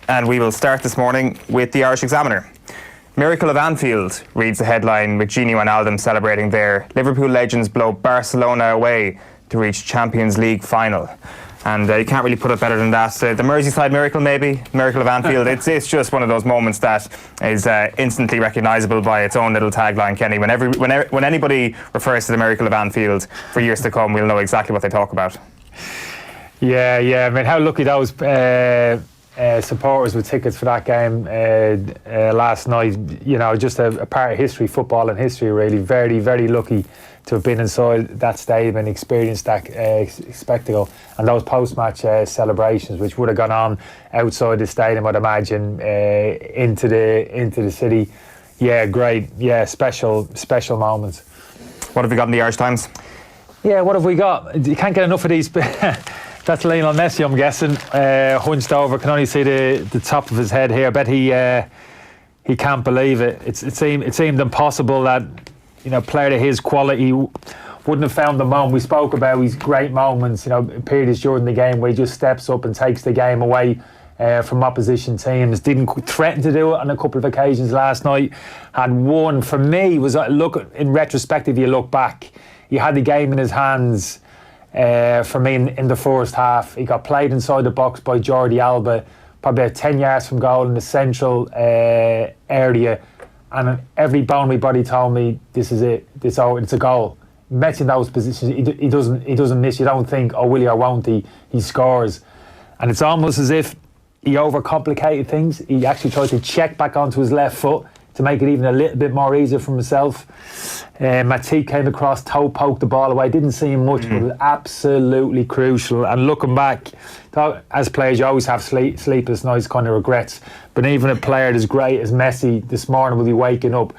and we will start this morning with the Irish Examiner. Miracle of Anfield reads the headline, with Gini Wijnaldum celebrating there. Liverpool legends blow Barcelona away to reach Champions League final. And you can't really put it better than that. The Merseyside miracle, maybe, Miracle of Anfield. It's just one of those moments that is instantly recognisable by its own little tagline, Kenny. When anybody refers to the Miracle of Anfield for years to come, we'll know exactly what they talk about. Yeah. I mean, how lucky those supporters with tickets for that game last night. You know, just a part of history, football and history, really. Very, very lucky to have been inside that stadium and experienced that spectacle. And those post-match celebrations, which would have gone on outside the stadium, I'd imagine, into the city. Yeah, great. Yeah, special moments. What have we got in the Irish Times? Yeah, what have we got? You can't get enough of these. That's Lionel Messi, I'm guessing, hunched over. Can only see the top of his head here. I bet he can't believe it. It seemed impossible that, you know, a player of his quality wouldn't have found the moment. We spoke about his great moments, you know, periods during the game where he just steps up and takes the game away from opposition teams. Didn't threaten to do it on a couple of occasions last night. Had one, for me, was in retrospect, if you look back, he had the game in his hands. For me, in the first half, he got played inside the box by Jordi Alba, probably about 10 yards from goal in the central area, and every bone in my body told me, this is it, it's a goal. Messi in those positions, he doesn't miss. You don't think, oh, will he or won't he? He scores, and it's almost as if he overcomplicated things. He actually tried to check back onto his left foot to make it even a little bit more easier for himself. Matip came across, toe poked the ball away. Didn't see him much, but it was absolutely crucial. And looking back, as players, you always have sleepless nights, kind of regrets. But even a player as great as Messi this morning will be waking up,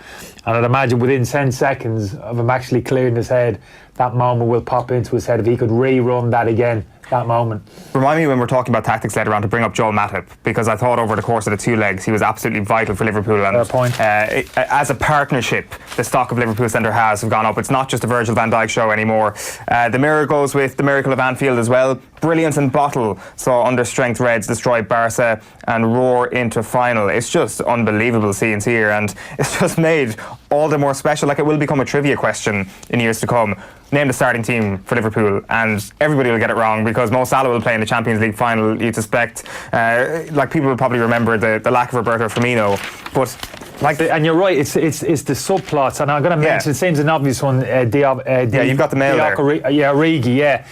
and I'd imagine within 10 seconds of him actually clearing his head, that moment will pop into his head if he could rerun that again. That moment. Remind me when we're talking about tactics later on to bring up Joel Matip, because I thought over the course of the two legs he was absolutely vital for Liverpool. And fair point. As a partnership, the stock of Liverpool centre halves have gone up. It's not just a Virgil van Dijk show anymore. The mirror goes with the Miracle of Anfield as well. Brilliance and Bottle saw under-strength Reds destroy Barca and roar into final. It's just unbelievable scenes here, and it's just made all the more special. Like, it will become a trivia question in years to come. Name the starting team for Liverpool, and everybody will get it wrong, because Mo Salah will play in the Champions League final, you'd suspect. Like, people will probably remember the lack of Roberto Firmino, but and you're right, it's the subplots, and I'm going to mention, it seems an obvious one, you've got the mail there. Origi, yeah.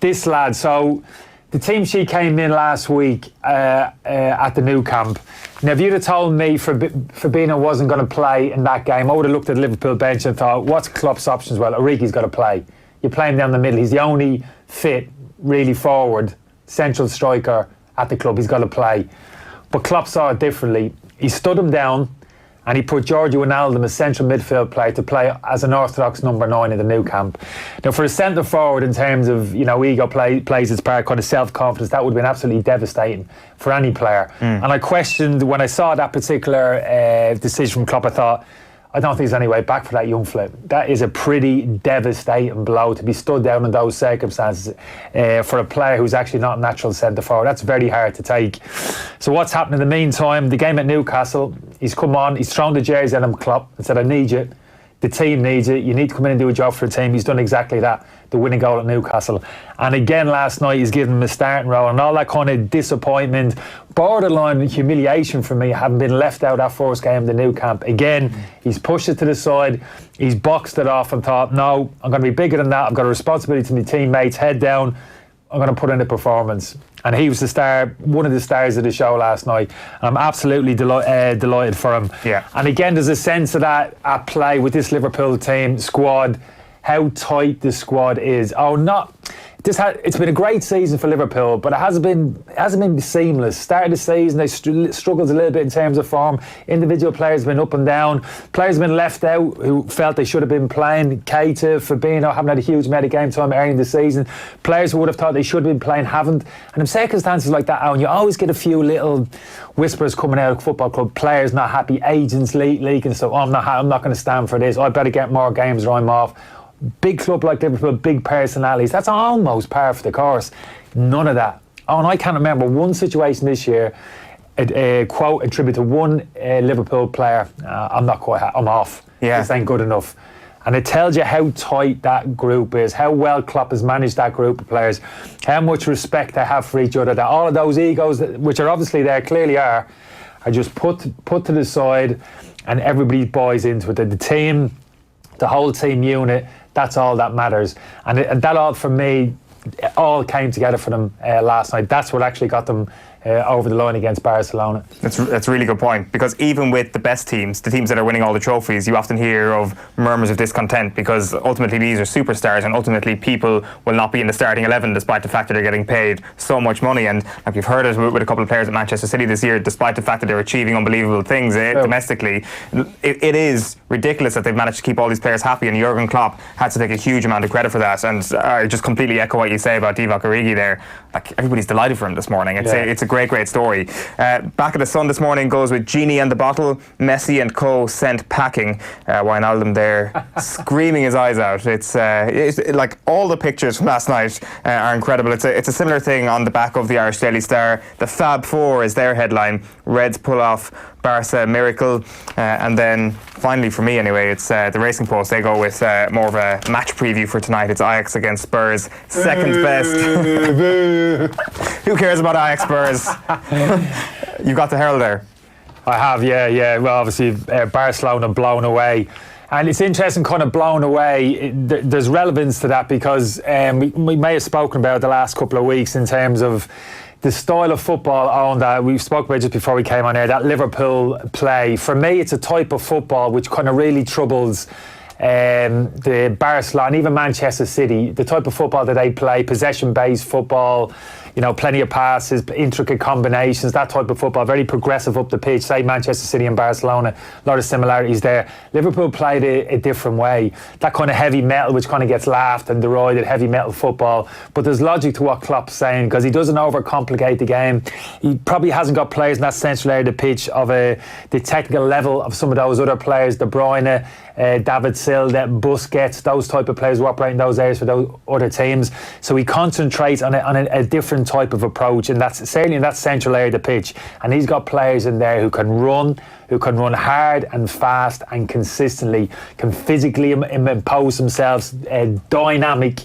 This lad, so the team sheet came in last week at the Nou Camp. Now, if you'd have told me Fabinho wasn't going to play in that game, I would have looked at the Liverpool bench and thought, what's Klopp's options? Well, Origi's got to play. You're playing down the middle. He's the only fit, really forward, central striker at the club. He's got to play. But Klopp saw it differently. He stood him down, and he put Giorgio Wijnaldum, a central midfield player, to play as an orthodox number 9 in the Nou Camp. Now, for a centre forward, in terms of, you know, ego plays its part, kind of self-confidence, that would have been absolutely devastating for any player. And I questioned, when I saw that particular decision from Klopp, I thought, I don't think there's any way back for that young flip. That is a pretty devastating blow to be stood down in those circumstances for a player who's actually not a natural centre forward. That's very hard to take. So what's happened in the meantime? The game at Newcastle, he's come on, he's thrown the jersey at him, Klopp, and said, I need you. The team needs it. You need to come in and do a job for the team. He's done exactly that, the winning goal at Newcastle. And again last night, he's given him a starting role, and all that kind of disappointment, borderline humiliation for me, having been left out that first game of the Nou Camp. Again, he's pushed it to the side, he's boxed it off and thought, no, I'm going to be bigger than that. I've got a responsibility to my teammates, head down, I'm going to put in a performance. And he was the star, one of the stars of the show last night. I'm absolutely delighted for him. Yeah. And again, there's a sense of that at play with this Liverpool team squad, how tight the squad is. It's been a great season for Liverpool, but it hasn't been seamless. Start of the season, they struggled a little bit in terms of form. Individual players have been up and down. Players have been left out who felt they should have been playing. Keita, Fabinho haven't had a huge amount of game time early in the season. Players who would have thought they should have been playing haven't. And in circumstances like that, Eoin, you always get a few little whispers coming out of football club. Players not happy, agents leaking stuff. Oh, I'm not going to stand for this. I better get more games or I'm off. Big club like Liverpool, big personalities, that's almost par for the course. None of that. Oh, and I can't remember one situation this year a quote attributed to one Liverpool player. I'm not quite. I'm off. Yeah. This ain't good enough. And it tells you how tight that group is, how well Klopp has managed that group of players, how much respect they have for each other, that all of those egos, which are obviously there, clearly are just put to the side, and everybody buys into it. The team, the whole team unit, that's all that matters. And that all, for me, it all came together for them last night. That's what actually got them over the line against Barcelona. That's a really good point, because even with the best teams, the teams that are winning all the trophies, you often hear of murmurs of discontent, because ultimately these are superstars, and ultimately people will not be in the starting 11 despite the fact that they're getting paid so much money. And like you've heard it with a couple of players at Manchester City this year, despite the fact that they're achieving unbelievable things domestically, it is ridiculous that they've managed to keep all these players happy, and Jurgen Klopp had to take a huge amount of credit for that. And I just completely echo what you say about Divock Origi there. Like, everybody's delighted for him this morning. It's a great story. Back at the Sun this morning goes with Genie and the Bottle. Messi and co sent packing. Wijnaldum there screaming his eyes out. It's like all the pictures from last night are incredible. It's a similar thing on the back of the Irish Daily Star. The Fab Four is their headline. Reds pull off Barca miracle, and then finally, for me anyway, it's the Racing Post. They go with more of a match preview for tonight. It's Ajax against Spurs, second best. Who cares about Ajax Spurs? You got the Herald there. I have, yeah. Well, obviously Barcelona blown away. And it's interesting, kind of blown away. There's relevance to that, because we may have spoken about it the last couple of weeks in terms of the style of football on that we spoke about just before we came on air, that Liverpool play. For me, it's a type of football which kind of really troubles the Barcelona, even Manchester City, the type of football that they play, possession-based football, you know, plenty of passes, intricate combinations, that type of football, very progressive up the pitch. Say Manchester City and Barcelona, a lot of similarities there. Liverpool played a different way. That kind of heavy metal, which kind of gets laughed and derided, heavy metal football. But there's logic to what Klopp's saying, because he doesn't overcomplicate the game. He probably hasn't got players in that central area of the pitch of the technical level of some of those other players, De Bruyne, David Silva, Busquets, those type of players who operate in those areas for those other teams. So he concentrates on a different type of approach, and that's certainly in that central area of the pitch. And he's got players in there who can run hard and fast and consistently, can physically impose themselves, dynamic.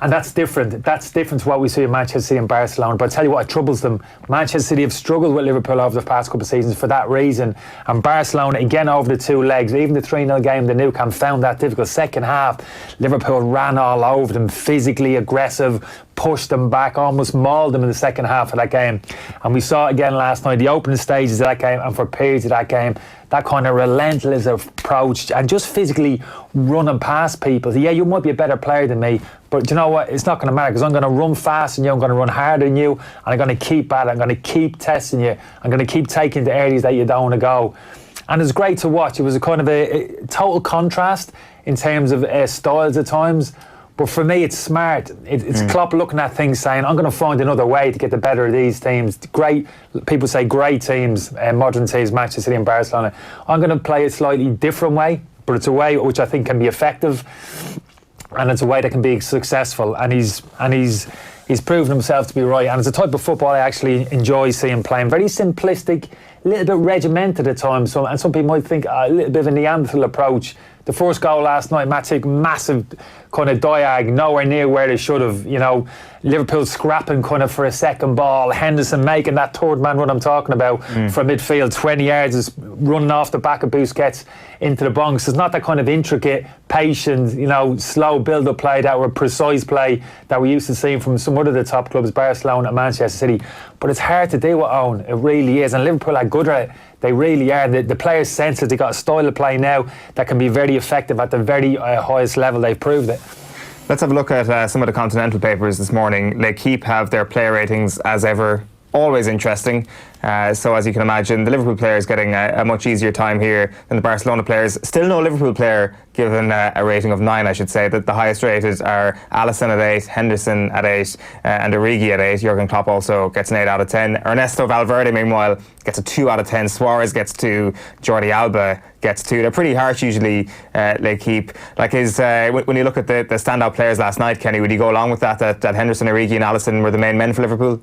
And that's different. That's different to what we see in Manchester City and Barcelona. But I'll tell you what, it troubles them. Manchester City have struggled with Liverpool over the past couple of seasons for that reason. And Barcelona, again, over the two legs, even the 3-0 game, the Nou Camp, found that difficult. Second half, Liverpool ran all over them, physically aggressive, pushed them back, almost mauled them in the second half of that game. And we saw it again last night, the opening stages of that game, and for periods of that game, that kind of relentless approach and just physically running past people. Yeah, you might be a better player than me, but you know what? It's not going to matter, because I'm going to run faster than you, I'm going to run harder than you, and I'm going to keep at it. I'm going to keep testing you. I'm going to keep taking the areas that you don't want to go. And it's great to watch. It was a kind of a total contrast in terms of styles at times. But for me, it's smart. It's Klopp looking at things saying, I'm going to find another way to get the better of these teams. Great, people say great teams, modern teams, Manchester City and Barcelona. I'm going to play a slightly different way, but it's a way which I think can be effective, and it's a way that can be successful. And he's proven himself to be right. And it's a type of football I actually enjoy seeing playing. Very simplistic, a little bit regimented at times. And some people might think a little bit of a Neanderthal approach. The first goal last night, Matic, massive kind of diag, nowhere near where they should have. You know, Liverpool scrapping kind of for a second ball. Henderson making that third man run I'm talking about from midfield, 20 yards, is running off the back of Busquets into the box. It's not that kind of intricate, patient, you know, slow build-up play, that were precise play that we used to see from some other of the top clubs, Barcelona and Manchester City. But it's hard to do it, Owen. It really is. And Liverpool are good at it. They really are. The players sense it. They've got a style of play now that can be very effective at the very highest level. They've proved it. Let's have a look at some of the continental papers this morning. L'Equipe have their player ratings as ever. Always interesting. So as you can imagine, the Liverpool players getting a much easier time here than the Barcelona players. Still no Liverpool player given a rating of 9, I should say. That the highest rated are Alisson at 8, Henderson at 8, and Origi at 8. Jurgen Klopp also gets an 8 out of 10. Ernesto Valverde, meanwhile, gets a 2 out of 10. Suarez gets 2. Jordi Alba gets 2. They're pretty harsh usually, L'Equipe. Like when you look at the standout players last night, Kenny, would you go along with that Henderson, Origi and Alisson were the main men for Liverpool?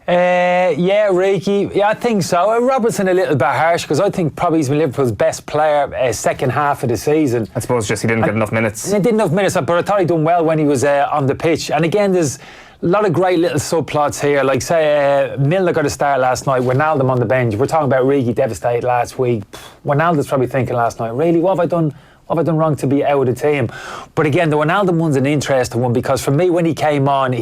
Yeah, Reiki. Yeah, I think so. Robertson a little bit harsh because I think probably he's been Liverpool's best player second half of the season. I suppose just he didn't get enough minutes. He didn't enough minutes, but I thought he'd done well when he was on the pitch. And again, there's a lot of great little subplots here. Like, say, Milner got a start last night. Wijnaldum on the bench. We're talking about Reiki devastated last week. Wijnaldum's probably thinking last night, really, what have I done? What have I done wrong to be out of the team? But again, the Wijnaldum one's an interesting one because for me, when he came on,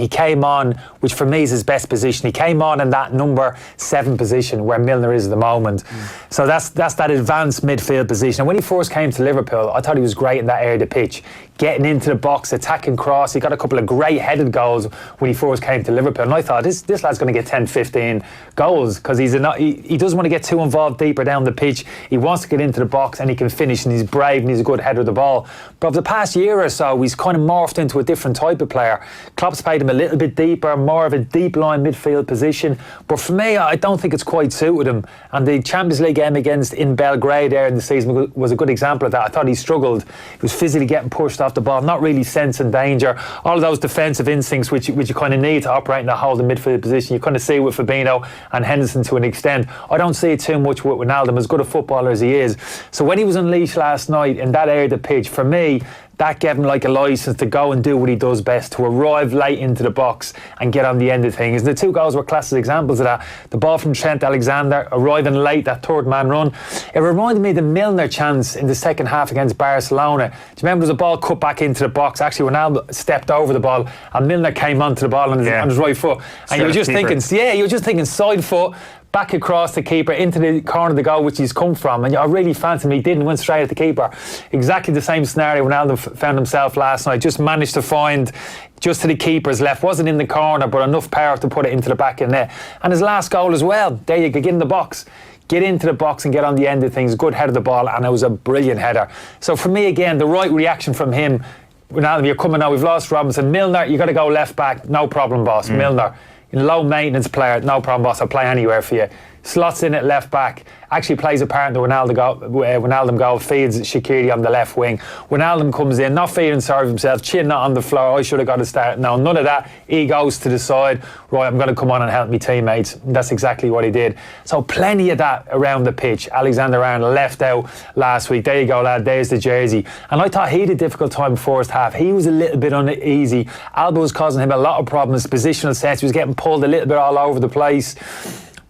which for me is his best position. He came on in that number 7 position where Milner is at the moment. So that's that advanced midfield position. And when he first came to Liverpool, I thought he was great in that area of the pitch. Getting into the box, attacking cross. He got a couple of great headed goals when he first came to Liverpool. And I thought, this lad's going to get 10, 15 goals because he doesn't want to get too involved deeper down the pitch. He wants to get into the box and he can finish and he's brave and he's a good header of the ball. But over the past year or so, he's kind of morphed into a different type of player. Klopp's played him a little bit deeper, more of a deep line midfield position. But for me, I don't think it's quite suited him. And the Champions League game in Belgrade there in the season was a good example of that. I thought he struggled. He was physically getting pushed off the ball, not really sensing danger. All of those defensive instincts which you kind of need to operate in that holding midfield position. You kind of see it with Fabinho and Henderson to an extent. I don't see it too much with Wijnaldum, as good a footballer as he is. So when he was unleashed last night in that area of the pitch, for me, that gave him like a licence to go and do what he does best, to arrive late into the box and get on the end of things. And the 2 goals were classic examples of that. The ball from Trent Alexander, arriving late, that third man run. It reminded me of the Milner chance in the second half against Barcelona. Do you remember there was a ball cut back into the box? Actually, Ronaldo stepped over the ball and Milner came onto the ball on his right foot. And you were just thinking side foot, back across the keeper into the corner of the goal which he's come from, and I really fancied him. He didn't went straight at the keeper. Exactly the same scenario Ronaldo found himself last night. Just managed to find just to the keeper's left, wasn't in the corner but enough power to put it into the back of the net. And his last goal as well, there you go, get in the box, get into the box and get on the end of things. Good head of the ball, and it was a brilliant header. So for me, again, the right reaction from him. Ronaldo, you're coming now, we've lost Robinson. Milner, you got to go left back, no problem, boss. Milner, low maintenance player, no problem, boss. I'll play anywhere for you. Slots in at left back, actually plays a part in the Wijnaldum goal, feeds Shaqiri on the left wing. Wijnaldum comes in, not feeling sorry for himself, chin not on the floor, I should have got a start. No, none of that. He goes to the side, right, I'm going to come on and help my teammates. And that's exactly what he did. So plenty of that around the pitch. Alexander-Arnold left out last week. There you go, lad, there's the jersey. And I thought he had a difficult time first half. He was a little bit uneasy. Alba was causing him a lot of problems, positional sense. He was getting pulled a little bit all over the place.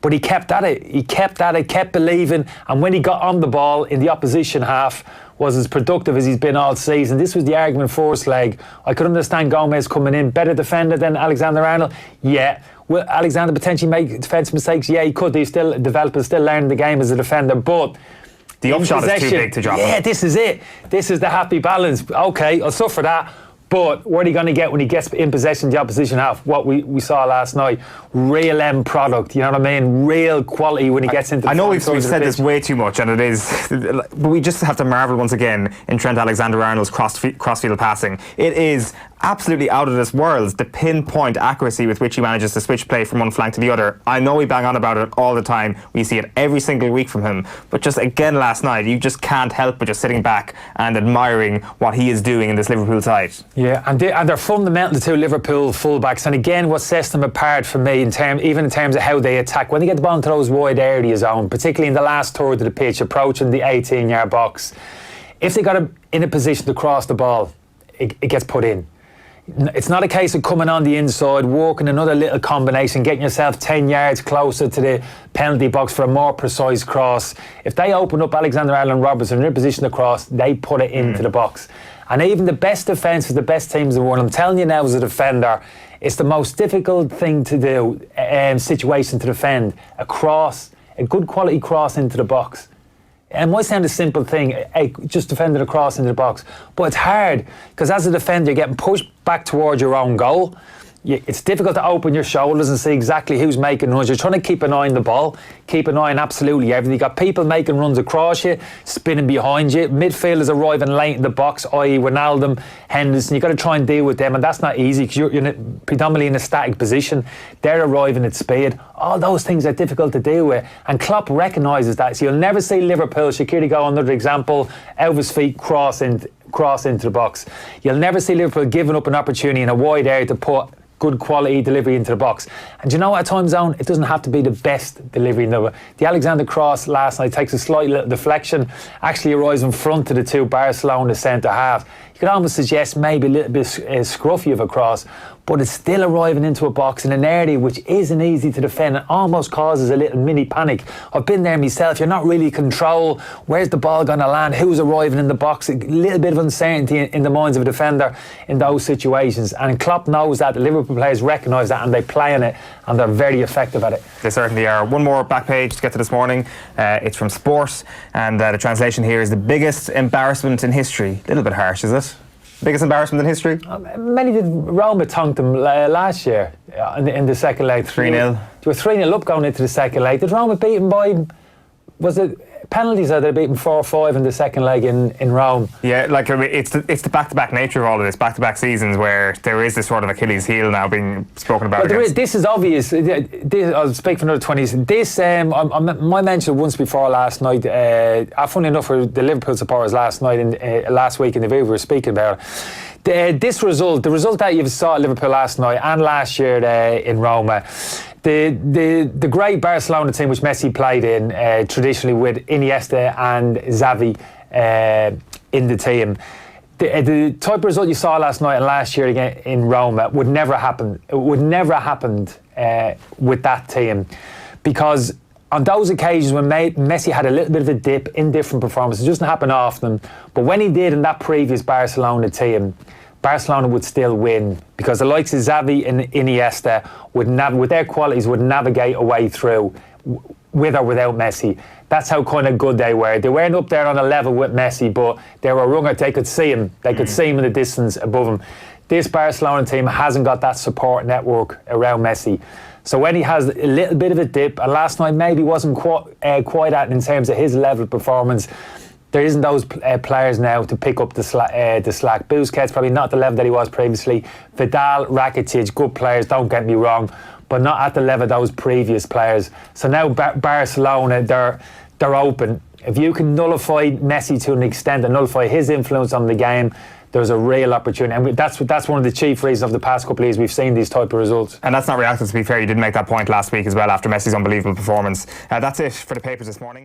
But he kept at it. He kept at it, kept believing. And when he got on the ball in the opposition half, was as productive as he's been all season. This was the argument first leg. I could understand Gomez coming in. Better defender than Alexander-Arnold? Yeah. Will Alexander potentially make defence mistakes? Yeah, he could. He's still developing, still learning the game as a defender. But the upshot is too big to drop. Yeah, this is it. This is the happy balance. Okay, I'll suffer that. But what are you going to get when he gets in possession of the opposition half? What we saw last night, real end product, you know what I mean? Real quality when he gets into the I know we've said this way too much, and it is, but we just have to marvel once again in Trent Alexander-Arnold's crossfield passing. It is absolutely out of this world, the pinpoint accuracy with which he manages to switch play from one flank to the other. I know we bang on about it all the time. We see it every single week from him. But just again last night, you just can't help but just sitting back and admiring what he is doing in this Liverpool side. Yeah, and they're fundamental to Liverpool fullbacks. And again, what sets them apart for me, even in terms of how they attack, when they get the ball into those wide area zone, particularly in the last third of the pitch, approaching the 18-yard box, if they got him in a position to cross the ball, it gets put in. It's not a case of coming on the inside, working another little combination, getting yourself 10 yards closer to the penalty box for a more precise cross. If they open up Alexander-Arnold and Robertson in a position to cross, they put it into the box. And even the best defences, the best teams in the world, I'm telling you now as a defender, it's the most difficult thing to do, situation to defend, a good quality cross into the box. It might sound a simple thing, hey, just defend it across into the box, but it's hard because as a defender you're getting pushed back towards your own goal. It's difficult to open your shoulders and see exactly who's making runs. You're trying to keep an eye on the ball, keep an eye on absolutely everything. You've got people making runs across you, spinning behind you. Midfielders arriving late in the box, i.e. Wijnaldum, Henderson. You've got to try and deal with them, and that's not easy because you're predominantly in a static position. They're arriving at speed. All those things are difficult to deal with, and Klopp recognises that. So you'll never see Liverpool, Shaqiri go another example, out of his feet, crossing cross into the box. You'll never see Liverpool giving up an opportunity in a wide area to put good quality delivery into the box. And you know, at time zone, it doesn't have to be the best delivery. The Alexander cross last night takes a slight little deflection, actually arrives in front of the two Barcelona centre half. You could almost suggest maybe a little bit scruffy of a cross, but it's still arriving into a box in an area which isn't easy to defend and almost causes a little mini panic. I've been there myself. You're not really in control. Where's the ball going to land? Who's arriving in the box? A little bit of uncertainty in the minds of a defender in those situations. And Klopp knows that. The Liverpool players recognise that and they play on it, and they're very effective at it. They certainly are. One more back page to get to this morning. It's from Sport, and the translation here is the biggest embarrassment in history. A little bit harsh, is it? Biggest embarrassment in history? Many did. Roma tonked them last year in the second leg. 3-0. They were 3-0 up going into the second leg. Did Roma beat them by, was it penalties, or they beat them 4-5 in the second leg in Rome? Yeah, like it's the back-to-back nature of all of this, back-to-back seasons where there is this sort of Achilles heel now being spoken about. But this is obvious. I'll speak for another 20 years. This, my mention once before last night, funny enough, for the Liverpool supporters last week in the video we were speaking about, this result, the result that you saw at Liverpool last night and last year in Roma, the great Barcelona team which Messi played in traditionally with Iniesta and Xavi in the team, the type of result you saw last night and last year again in Roma would never happen. It would never have happened with that team, because on those occasions when Messi had a little bit of a dip in different performances, it doesn't happen often, but when he did in that previous Barcelona team, Barcelona would still win, because the likes of Xavi and Iniesta with their qualities would navigate a way through with or without Messi. That's how kind of good they were. They weren't up there on a level with Messi, but they were runner. They could see him. They could see him in the distance above him. This Barcelona team hasn't got that support network around Messi. So when he has a little bit of a dip, and last night maybe wasn't quite at in terms of his level of performance, there isn't those players now to pick up the slack. Busquets probably not the level that he was previously. Vidal, Rakitic, good players, don't get me wrong, but not at the level of those previous players. So now Barcelona, they're open. If you can nullify Messi to an extent and nullify his influence on the game, there's a real opportunity, and that's one of the chief reasons of the past couple of years we've seen these type of results. And that's not reactive, to be fair. You did make that point last week as well after Messi's unbelievable performance. That's it for the papers this morning.